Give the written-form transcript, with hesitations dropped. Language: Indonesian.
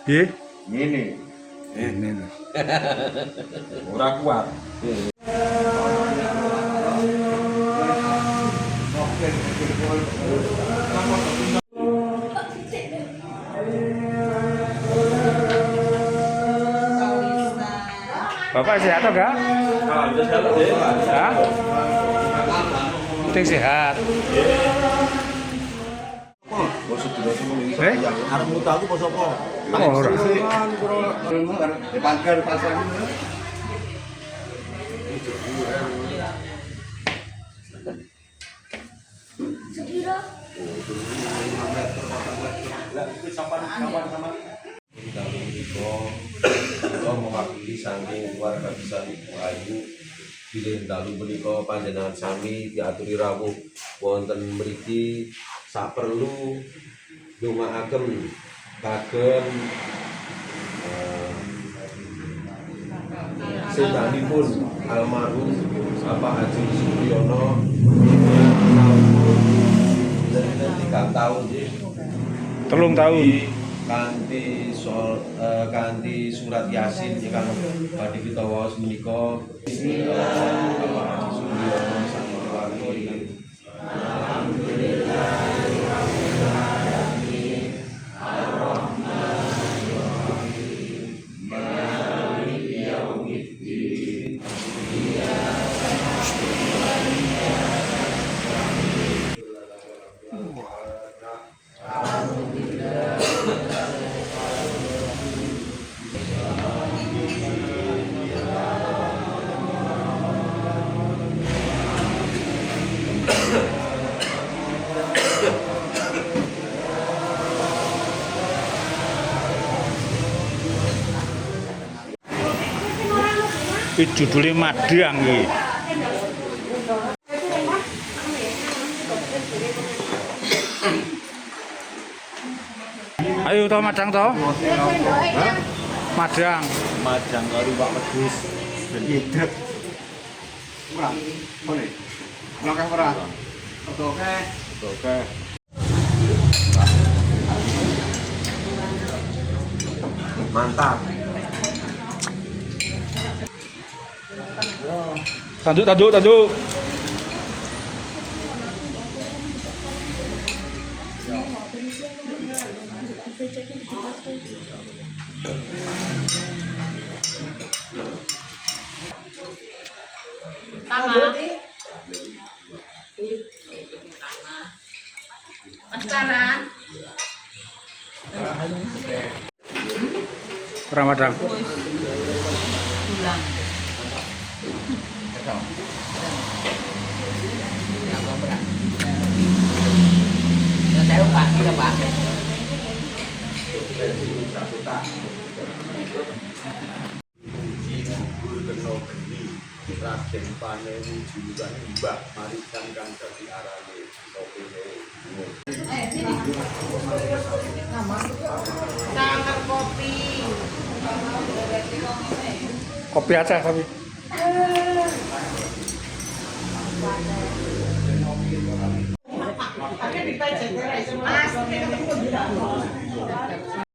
Nggih. Ngene. Ini. Ora kuat. Bapak sehat atau enggak? Hah? Penting sehat. Arep mutu aku apa sapa? Oh, ora. Pagar pasang. Kita mewakili saking keluarga besar Ibu Ayu bilih dalu menika panjenengan sami diaturi rawuh wonten mriki saperlu ndongaaken kagem sedanipun almarhum Bapak Haji Suryono tahun 3 tahun nggih. 3 tahun. Kanthi surat Yasin ingkang badhe kita waos menika Bapak Haji Suryono saking keluarga Iki judule Madang iki. Ayo to Madang to? Madang. Madang karo Pak Wedhus. Idep. Ora. Ngene. Langkah ora. Oke. Oke. mantap. Tanduk. Ramadan. Raden Panewu julukan Mbah Marican kang dadi arane sopire. Sangat kopi. Kopi aja kopi. Mas,